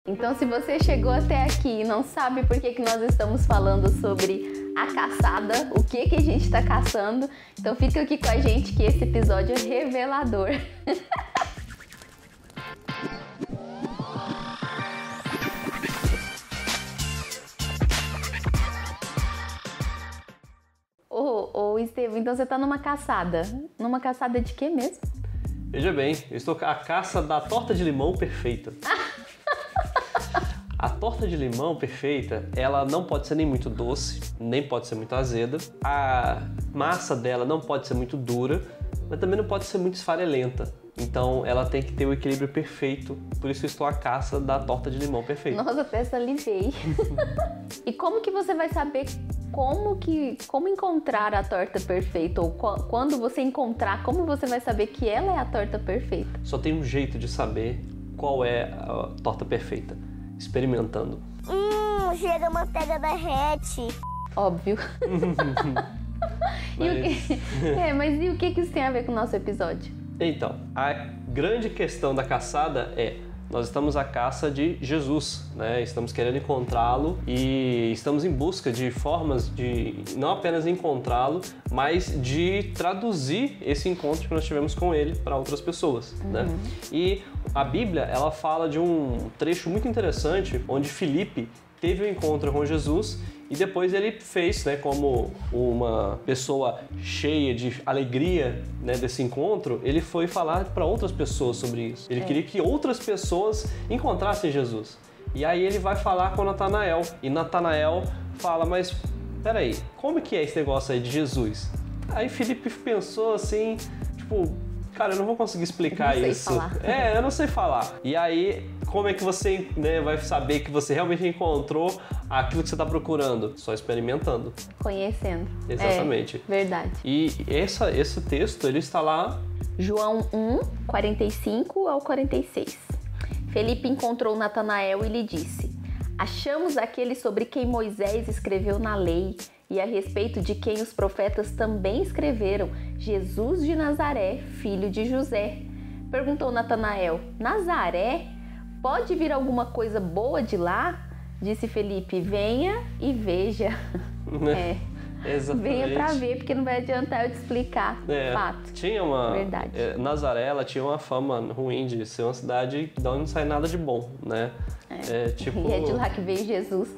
Então, se você chegou até aqui e não sabe por que nós estamos falando sobre a caçada, o que a gente está caçando, então fica aqui com a gente que esse episódio é revelador. Ô Estevam, então você está numa caçada. Numa caçada de quê mesmo? Veja bem, eu estou à caça da torta de limão perfeita. A torta de limão perfeita, ela não pode ser nem muito doce, nem pode ser muito azeda. A massa dela não pode ser muito dura, mas também não pode ser muito esfarelenta. Então ela tem que ter o equilíbrio perfeito, por isso eu estou à caça da torta de limão perfeita. Nossa, até salivei. E como que você vai saber como encontrar a torta perfeita? Ou quando você encontrar, como você vai saber que ela é a torta perfeita? Só tem um jeito de saber qual é a torta perfeita. Experimentando. Chega a manteiga derrete. Óbvio. Mas e o que isso tem a ver com o nosso episódio? Então, a grande questão da caçada é: nós estamos à caça de Jesus, né? Estamos querendo encontrá-lo e estamos em busca de formas de não apenas encontrá-lo, mas de traduzir esse encontro que nós tivemos com ele para outras pessoas, né? E a Bíblia, ela fala de um trecho muito interessante onde Filipe teve um encontro com Jesus e depois ele fez, né, como uma pessoa cheia de alegria, né, desse encontro, ele foi falar para outras pessoas sobre isso. Ele queria que outras pessoas encontrassem Jesus. E aí ele vai falar com Natanael. E Natanael fala, mas peraí, como que é esse negócio aí de Jesus? Aí Filipe pensou assim, tipo, cara, eu não vou conseguir explicar isso. Eu não sei falar. E aí, como é que você, né, vai saber que você realmente encontrou aquilo que você está procurando? Só experimentando. Conhecendo. Exatamente. Verdade. E esse texto, ele está lá... João 1, 45 ao 46. Felipe encontrou Natanael e lhe disse: achamos aquele sobre quem Moisés escreveu na lei e a respeito de quem os profetas também escreveram, Jesus de Nazaré, filho de José. Perguntou Natanael: Nazaré? Pode vir alguma coisa boa de lá? Disse Felipe: venha e veja. Exatamente. Venha pra ver, porque não vai adiantar eu te explicar. Fato. Tinha uma... Verdade. Nazaré, ela tinha uma fama ruim de ser uma cidade de onde não sai nada de bom, né? E é de lá que veio Jesus.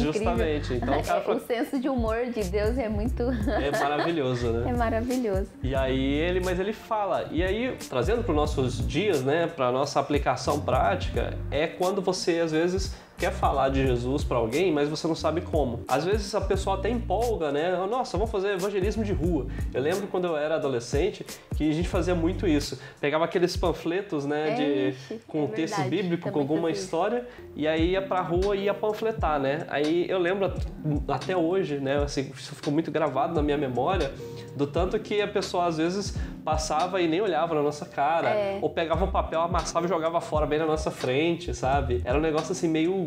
Justamente. Então, o senso de humor de Deus é muito... É maravilhoso, né? É maravilhoso. E aí mas ele fala, e aí, trazendo para os nossos dias, né, para nossa aplicação prática, é quando você, às vezes, quer falar de Jesus para alguém, mas você não sabe como. Às vezes a pessoa até empolga, né? Nossa, vamos fazer evangelismo de rua. Eu lembro quando eu era adolescente que a gente fazia muito isso. Pegava aqueles panfletos, né, com texto bíblico, com alguma história, e aí ia pra rua e ia panfletar, né? Aí eu lembro até hoje, né, assim, isso ficou muito gravado na minha memória, do tanto que a pessoa às vezes passava e nem olhava na nossa cara, ou pegava um papel, amassava e jogava fora bem na nossa frente, sabe? Era um negócio assim meio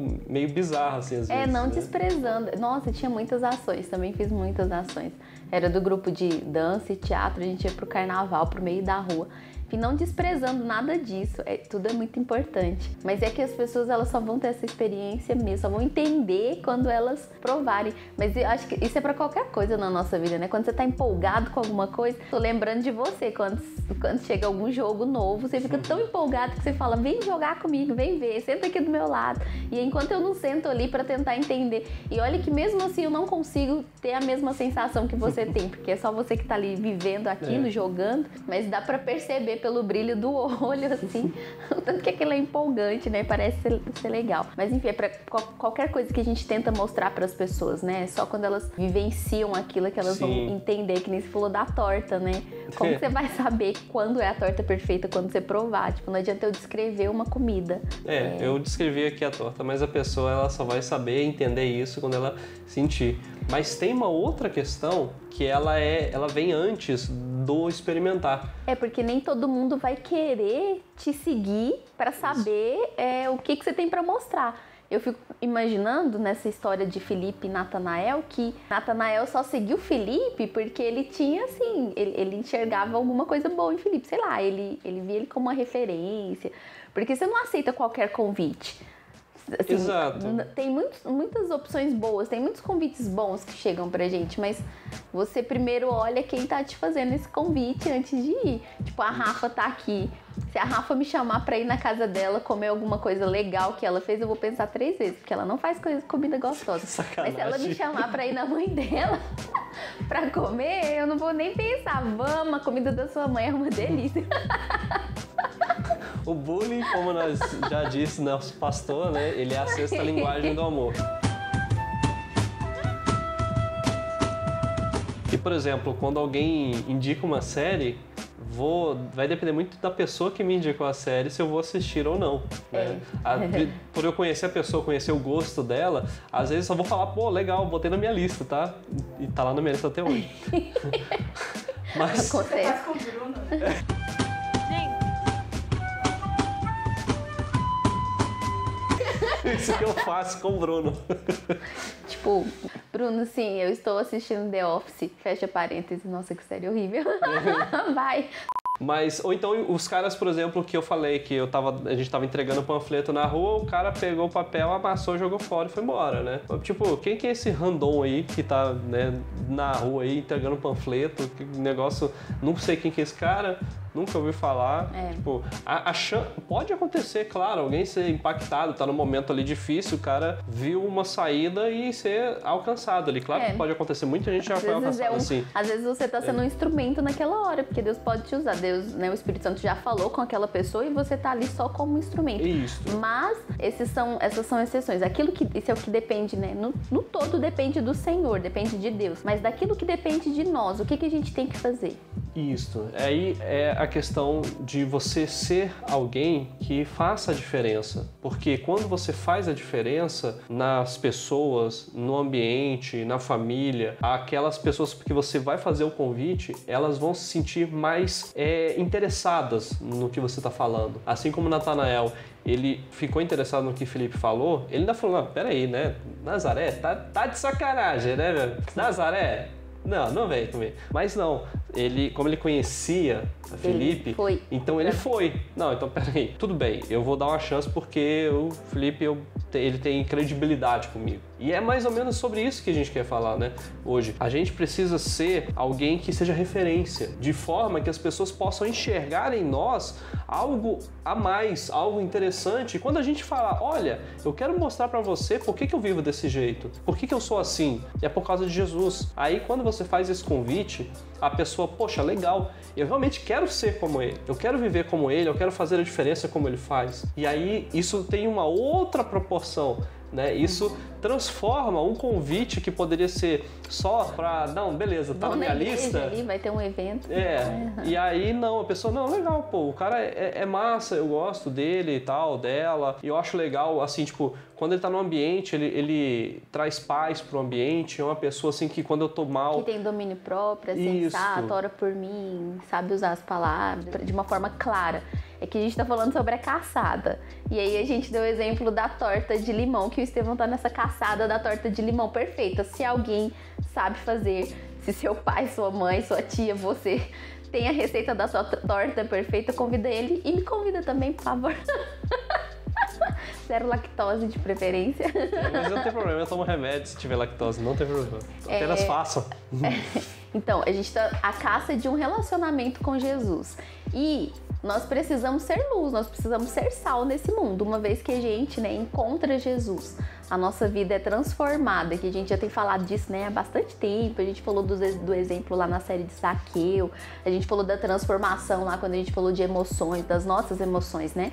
bizarro, assim, às vezes. Não desprezando. Nossa, tinha muitas ações, também fiz muitas ações. Era do grupo de dança e teatro, a gente ia pro carnaval, pro meio da rua. E não desprezando nada disso, tudo é muito importante. Mas é que as pessoas, elas só vão ter essa experiência mesmo, só vão entender quando elas provarem. Mas eu acho que isso é pra qualquer coisa na nossa vida, né? Quando você tá empolgado com alguma coisa, tô lembrando de você, quando chega algum jogo novo, você fica tão empolgado que você fala: vem jogar comigo, vem ver, senta aqui do meu lado. E enquanto eu não sento ali pra tentar entender, e olha que mesmo assim eu não consigo ter a mesma sensação que você tem, porque é só você que tá ali vivendo aquilo, jogando, mas dá pra perceber pelo brilho do olho, assim, o tanto que aquilo é empolgante, né? Parece ser legal. Mas enfim, é pra qualquer coisa que a gente tenta mostrar pras pessoas, né? Só quando elas vivenciam aquilo que elas vão entender, que nem você falou da torta, né? Como que você vai saber quando é a torta perfeita? Quando você provar. Tipo, não adianta eu descrever uma comida. Eu descrevi aqui a torta, mas a pessoa, ela só vai saber entender isso quando ela sentir. Mas tem uma outra questão que ela vem antes do experimentar. Porque nem todo mundo vai querer te seguir para saber o que você tem para mostrar. Eu fico imaginando nessa história de Filipe e Natanael que Natanael só seguiu Filipe porque ele tinha, assim, ele enxergava alguma coisa boa em Filipe. Sei lá, ele via ele como uma referência. Porque você não aceita qualquer convite. Assim, Exato. Tem muitas opções boas, tem muitos convites bons que chegam pra gente, mas você primeiro olha quem tá te fazendo esse convite antes de ir. Tipo, a Rafa tá aqui. Se a Rafa me chamar pra ir na casa dela comer alguma coisa legal que ela fez, eu vou pensar 3 vezes, porque ela não faz comida gostosa. Sacanagem. Mas se ela me chamar pra ir na mãe dela pra comer, eu não vou nem pensar. Vamos, a comida da sua mãe é uma delícia. O bullying, como nós já disse, nosso pastor, né? Ele é a 6ª linguagem do amor. E, por exemplo, quando alguém indica uma série, vai depender muito da pessoa que me indicou a série se eu vou assistir ou não. Né? Por eu conhecer a pessoa, conhecer o gosto dela, às vezes eu só vou falar, pô, legal, botei na minha lista, tá? E tá lá na minha lista até hoje. Mas... Acontece. Isso que eu faço com o Bruno. Tipo, Bruno, sim, eu estou assistindo The Office. Fecha parênteses. Nossa, que série horrível. Vai. Mas, ou então os caras, por exemplo, que eu falei que a gente tava entregando panfleto na rua, o cara pegou o papel, amassou, jogou fora e foi embora, né? Tipo, quem que é esse random aí que tá, né, na rua aí entregando panfleto? Que negócio, não sei quem que é esse cara, nunca ouvi falar. Tipo, pode acontecer, claro, alguém ser impactado, tá num momento ali difícil, o cara viu uma saída e ser alcançado ali. Claro que pode acontecer, muita gente já foi alcançada assim. Às vezes você tá sendo um instrumento naquela hora, porque Deus pode te usar. Deus, né, o Espírito Santo já falou com aquela pessoa e você tá ali só como instrumento. Isso. Mas essas são exceções. Isso é o que depende, né? No todo depende do Senhor, depende de Deus. Mas daquilo que depende de nós, o que a gente tem que fazer? Isso. Aí é a questão de você ser alguém que faça a diferença. Porque quando você faz a diferença nas pessoas, no ambiente, na família, aquelas pessoas que você vai fazer o convite, elas vão se sentir mais interessadas no que você está falando. Assim como Natanael, ele ficou interessado no que Felipe falou, ele ainda falou, peraí, né? Nazaré, tá de sacanagem, né, velho? Nazaré? Não vem comigo. Mas não, como ele conhecia a Felipe, então ele foi. Não, então peraí, tudo bem, eu vou dar uma chance porque o Felipe, ele tem credibilidade comigo. E é mais ou menos sobre isso que a gente quer falar, né, hoje. A gente precisa ser alguém que seja referência, de forma que as pessoas possam enxergar em nós algo a mais, algo interessante. E quando a gente falar, olha, eu quero mostrar pra você por que eu vivo desse jeito, por que eu sou assim, é por causa de Jesus. Aí quando você faz esse convite, a pessoa, poxa, legal, eu realmente quero ser como ele, eu quero viver como ele, eu quero fazer a diferença como ele faz. E aí isso tem uma outra proporção, né? Isso transforma um convite que poderia ser só pra, não, beleza, tá na minha lista. Ali vai ter um evento. E aí não, a pessoa, não, legal, pô, o cara é massa, eu gosto dele e tal, dela, e eu acho legal, assim, tipo, quando ele tá no ambiente, ele traz paz pro ambiente, é uma pessoa, assim, que quando eu tô mal... Que tem domínio próprio, é sensato, ora por mim, sabe usar as palavras de uma forma clara. É que a gente tá falando sobre a caçada. E aí a gente deu o exemplo da torta de limão, que o Estevão tá nessa caçada da torta de limão perfeita. Se alguém sabe fazer, se seu pai, sua mãe, sua tia, você tem a receita da sua torta perfeita, convida ele e me convida também, por favor. Zero lactose de preferência. Mas não tem problema, eu tomo remédio se tiver lactose, não tem problema. Apenas façam. Então, a gente tá à caça de um relacionamento com Jesus. E nós precisamos ser luz, nós precisamos ser sal nesse mundo. Uma vez que a gente, né, encontra Jesus, a nossa vida é transformada, que a gente já tem falado disso, né, há bastante tempo. A gente falou do exemplo lá na série de Zaqueu, a gente falou da transformação lá quando a gente falou de emoções, das nossas emoções, né?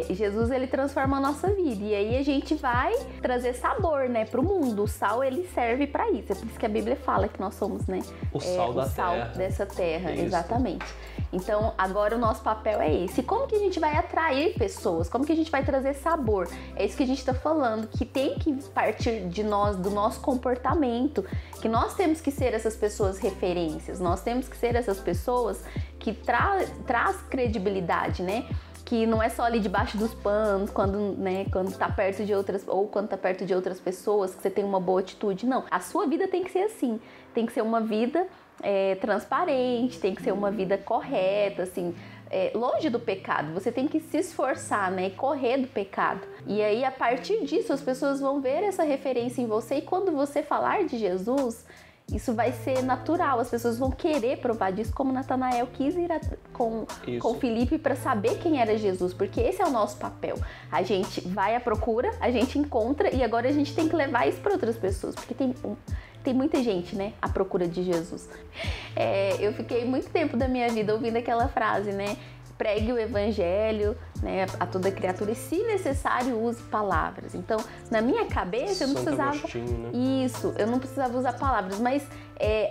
Jesus, ele transforma a nossa vida e aí a gente vai trazer sabor, né, pro mundo. O sal, ele serve para isso. É por isso que a Bíblia fala que nós somos, né, o sal da sal terra. Dessa terra, Isso. Exatamente. Então, agora o nosso papel é esse. Como que a gente vai atrair pessoas? Como que a gente vai trazer sabor? É isso que a gente tá falando, que tem que partir de nós, do nosso comportamento, que nós temos que ser essas pessoas referências, nós temos que ser essas pessoas que traz credibilidade, né? Que não é só ali debaixo dos panos, quando tá perto de outras, ou quando tá perto de outras pessoas, que você tem uma boa atitude. Não, a sua vida tem que ser assim, tem que ser uma vida transparente, tem que ser uma vida correta, assim, longe do pecado. Você tem que se esforçar, né? E correr do pecado. E aí, a partir disso, as pessoas vão ver essa referência em você. E quando você falar de Jesus, isso vai ser natural. As pessoas vão querer provar disso, como Natanael quis ir com Filipe para saber quem era Jesus. Porque esse é o nosso papel. A gente vai à procura, a gente encontra e agora a gente tem que levar isso para outras pessoas. Porque tem muita gente, né, à procura de Jesus. Eu fiquei muito tempo da minha vida ouvindo aquela frase, né? Pregue o evangelho, né, a toda criatura e, se necessário, use palavras. Então, na minha cabeça, eu não precisava... Né? Isso, eu não precisava usar palavras, mas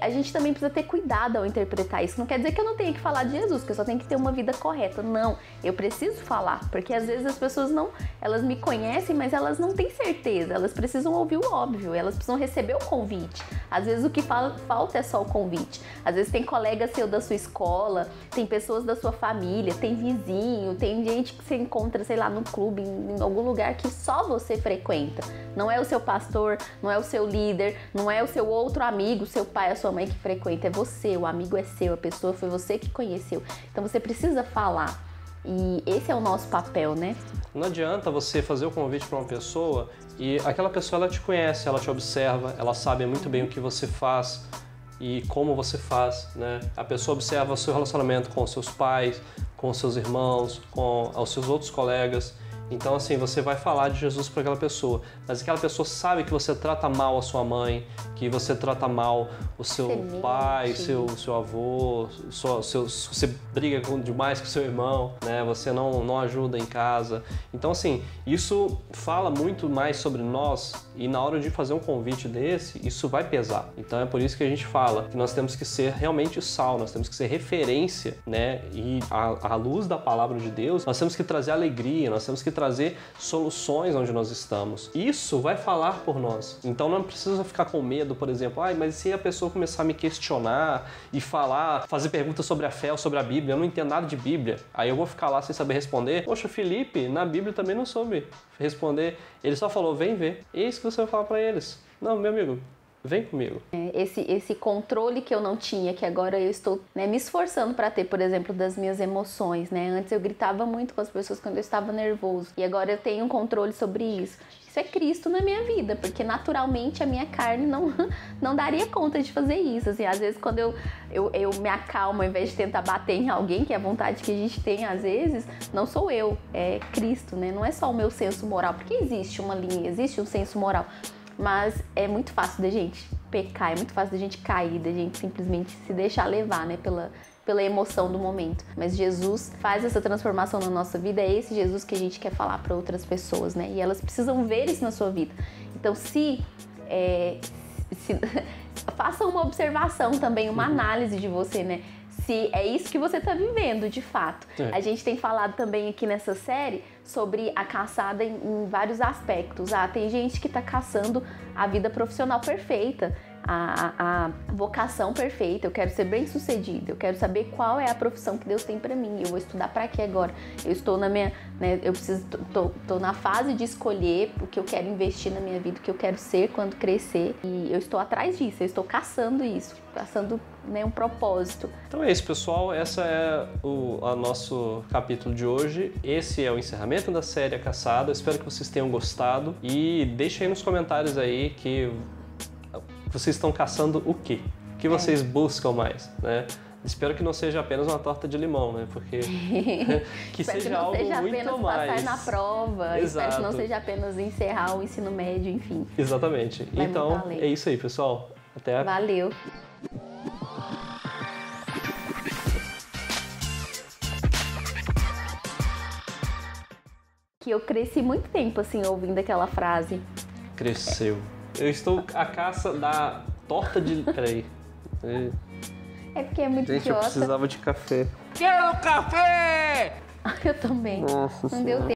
a gente também precisa ter cuidado ao interpretar isso. Não quer dizer que eu não tenha que falar de Jesus, que eu só tenho que ter uma vida correta. Não, eu preciso falar, porque às vezes as pessoas elas me conhecem, mas elas não têm certeza. Elas precisam ouvir o óbvio, elas precisam receber o convite. Às vezes o que falta é só o convite. Às vezes tem colega seu da sua escola, tem pessoas da sua família, tem vizinho, tem gente que você encontra, sei lá, no clube, em algum lugar que só você frequenta. Não é o seu pastor, não é o seu líder, não é o seu outro amigo, seu pai, a sua mãe que frequenta, é você, o amigo é seu, a pessoa foi você que conheceu. Então você precisa falar. E esse é o nosso papel, né? Não adianta você fazer o convite para uma pessoa e aquela pessoa, ela te conhece, ela te observa, ela sabe muito bem o que você faz e como você faz, né? A pessoa observa o seu relacionamento com os seus pais, com os seus irmãos, com os seus outros colegas. Então, assim, você vai falar de Jesus para aquela pessoa, mas aquela pessoa sabe que você trata mal a sua mãe, que você trata mal o seu pai, seu avô, você briga demais com seu irmão, né? Você não ajuda em casa. Então, assim, isso fala muito mais sobre nós e na hora de fazer um convite desse, isso vai pesar. Então, é por isso que a gente fala que nós temos que ser realmente sal, nós temos que ser referência, né? E à luz da palavra de Deus, nós temos que trazer alegria, nós temos que trazer soluções onde nós estamos. Isso vai falar por nós. Então não precisa ficar com medo, por exemplo, mas se a pessoa começar a me questionar e fazer perguntas sobre a fé ou sobre a Bíblia, eu não entendo nada de Bíblia, aí eu vou ficar lá sem saber responder. Poxa, Felipe, na Bíblia também não soube responder. Ele só falou, vem ver. É isso que você vai falar para eles. Não, meu amigo, vem comigo. Esse controle que eu não tinha, que agora eu estou, né, me esforçando para ter, por exemplo, das minhas emoções, né? Antes eu gritava muito com as pessoas quando eu estava nervoso. E agora eu tenho um controle sobre isso. Isso é Cristo na minha vida, porque naturalmente a minha carne não daria conta de fazer isso. Assim, às vezes quando eu me acalmo, ao invés de tentar bater em alguém, que é a vontade que a gente tem às vezes, não sou eu, é Cristo, né? Não é só o meu senso moral, porque existe uma linha, existe um senso moral. Mas é muito fácil da gente pecar, é muito fácil da gente cair, da gente simplesmente se deixar levar, né, pela emoção do momento. Mas Jesus faz essa transformação na nossa vida, é esse Jesus que a gente quer falar para outras pessoas, né? E elas precisam ver isso na sua vida. Então, faça uma observação também, uma análise de você, né? Se é isso que você está vivendo, de fato. A gente tem falado também aqui nessa série sobre a caçada em vários aspectos. Tem gente que está caçando a vida profissional perfeita, a vocação perfeita. Eu quero ser bem-sucedida, eu quero saber qual é a profissão que Deus tem para mim. Eu vou estudar para quê agora? Eu estou tô na fase de escolher o que eu quero investir na minha vida, o que eu quero ser quando crescer. E eu estou atrás disso, eu estou caçando isso, caçando, né, um propósito. Então é isso, pessoal. Essa é o nosso capítulo de hoje. Esse é o encerramento da série A Caçada. Espero que vocês tenham gostado e deixem aí nos comentários aí que vocês estão caçando o quê? O que vocês buscam mais, né? Espero que não seja apenas uma torta de limão, né? Porque que seja algo muito mais. Espero que não seja apenas passar na prova. Exato. Espero que não seja apenas encerrar o ensino médio, enfim. Exatamente. Então, é isso aí, pessoal. Até. Valeu. Que eu cresci muito tempo, assim, ouvindo aquela frase. Cresceu. Eu estou à caça da torta de... Peraí. É porque é muito Gente, idiota. eu precisava de café. Quero café! Eu também. Nossa Não deu tempo.